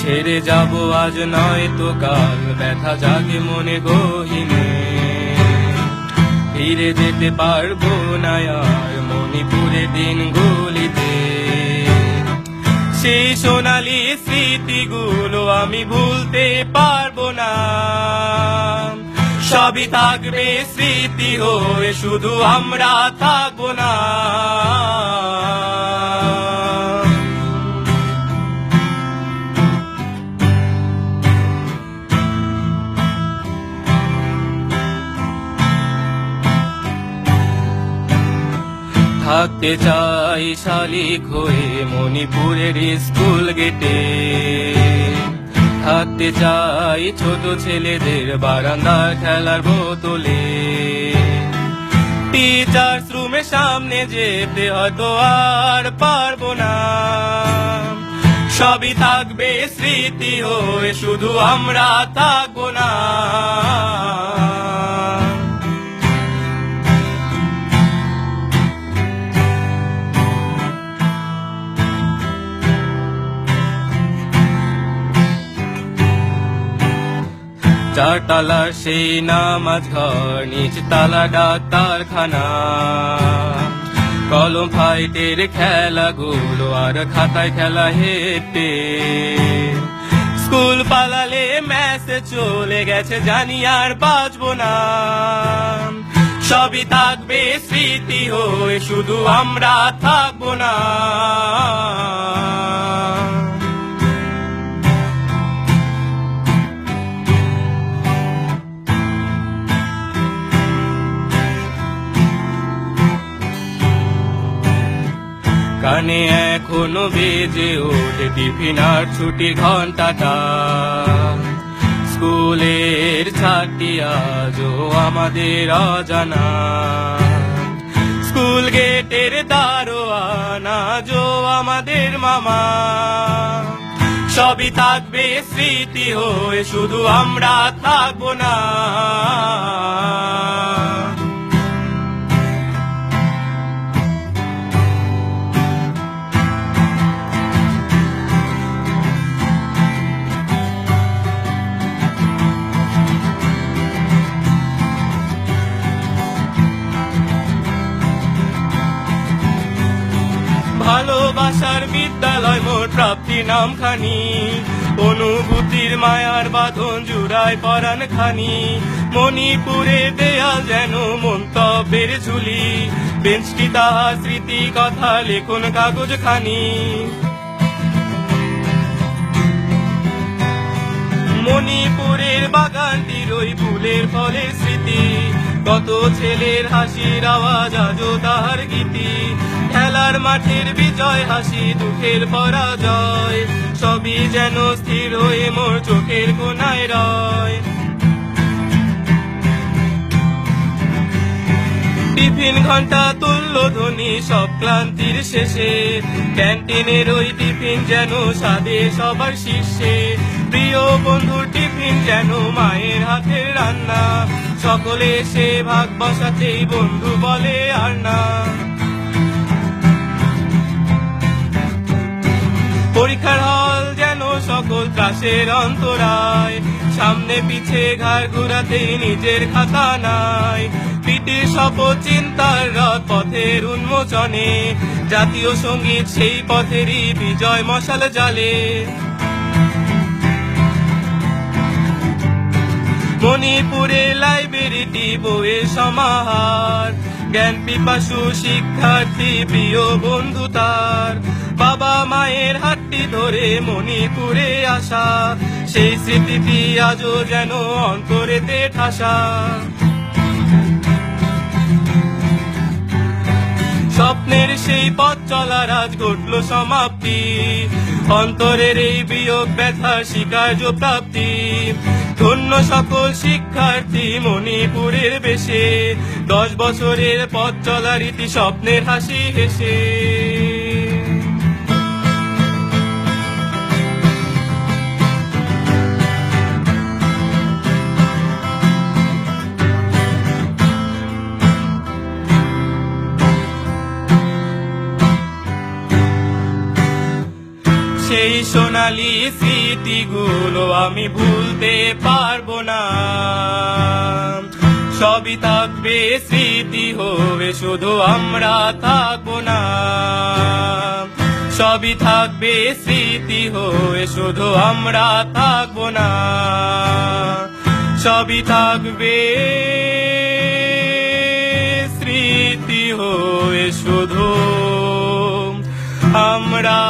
ছেড়ে যাব আজ নয় তো কাল, ব্যথা জাগে মনে গহীনে। ফিরে যেতে পারবো না আর মণিপুরে দিনগুলিতে। সেই সোনালি স্মৃতিগুলো আমি ভুলতে পারবো না। সবই থাকবে স্মৃতি হয়ে, শুধু আমরা থাকবো না। থাকতে চাই শালিক হয়ে মণিপুরের স্কুল গেটে। থাকতে চাই ছোট ছেলেদের বারান্দার খেলার বোতলে। টিচার্স রুমের সামনে যেতে হয়তো আর পারবো না। সবই থাকবে স্মৃতি হয়ে, শুধু আমরা থাকবো না। চারতলার সেই নামাজ ঘর, নিচতলা ডাক্তারখানা। কলম ফাইটের খেলাগুলো আর খাতায় খেলা হেঁটে। স্কুল পালালে মেসে চলে গেছে, জানি আর বাঁচবো না। সবই থাকবে স্মৃতি হয়ে, শুধু আমরা থাকবো না। কানে এখনো বেজে ওঠে টিফিন আর ছুটির ঘন্টাটা। স্কুলের ছাত্রী আজও আমাদের অজানা। স্কুল গেটের দারোয়ান আজও আমাদের মামা। সবই থাকবে স্মৃতি হয়ে, শুধু আমরা থাকবো না। ভালোবাসার বিদ্যালয় মোর প্রাপ্তি নামখানি। অনুভূতির মায়ার বাঁধন জুড়ায় পরাণ খানি। মণিপুরে দেয়াল যেন মন্তব্যের ঝুলি। বেঞ্চটি তাহার স্মৃতি কথা লেখন কাগজ খানি। মণিপুরের বাগানটির ওই ফুলের ফলের স্মৃতি। কত ছেলের হাসির আওয়াজ আজও তাহার গীতি। খেলার মাঠের বিজয় হাসি, দুঃখের পরাজয়, সবই যেন স্থির হয়ে মোর চোখের কোনায় রয়। টিফিন ঘন্টা তুল্য ধ্বনি সব ক্লান্তির শেষে। ক্যান্টিনের ওই টিফিন যেন স্বাদে সবার শীর্ষে। প্রিয় বন্ধুর টিফিন যেন মায়ের হাতের রান্না। সকলে এসে ভাগ বসাতেই বন্ধু বলে আর না। পরীক্ষার হল যেন সকল ক্লাসের অন্তরায়। সামনে পিছে ঘাড় ঘুরাতেই নিজের খাতা নাই। পিটির শপথ চিন্তার রথ পথের উন্মোচনে। জাতীয় সঙ্গীত সেই পথেরই বিজয় মশাল জালে। মণিপুরে লাইব্রেরিটি বইয়ের সমাহার। জ্ঞান পিপাসু শিক্ষার্থী প্রিয় বন্ধু তার। বাবা মায়ের হাতটি ধরে মণিপুরে আসা। সেই স্মৃতিটি আজও যেন অন্তরেতে ঠাসা। স্বপ্নের সেই পথ চলার আজ ঘটল সমাপ্তি। অন্তরের এই বিয়োগ ব্যথার স্বীকার্য প্রাপ্তি। ধন্য সকল শিক্ষার্থী মণিপুরের বেশে। 10 বছরের পথ চলার ইতি স্বপ্নের হাসি হেসে। সেই সোনালি স্মৃতিগুলো আমি ভুলতে পারবো না। সবই থাকবে স্মৃতি হবে, শুধু আমরা থাকবো না। সবই থাকবে স্মৃতি হয়ে, শুধু আমরা থাকবো না। সবই থাকবে স্মৃতি হয়ে, শুধু আমরা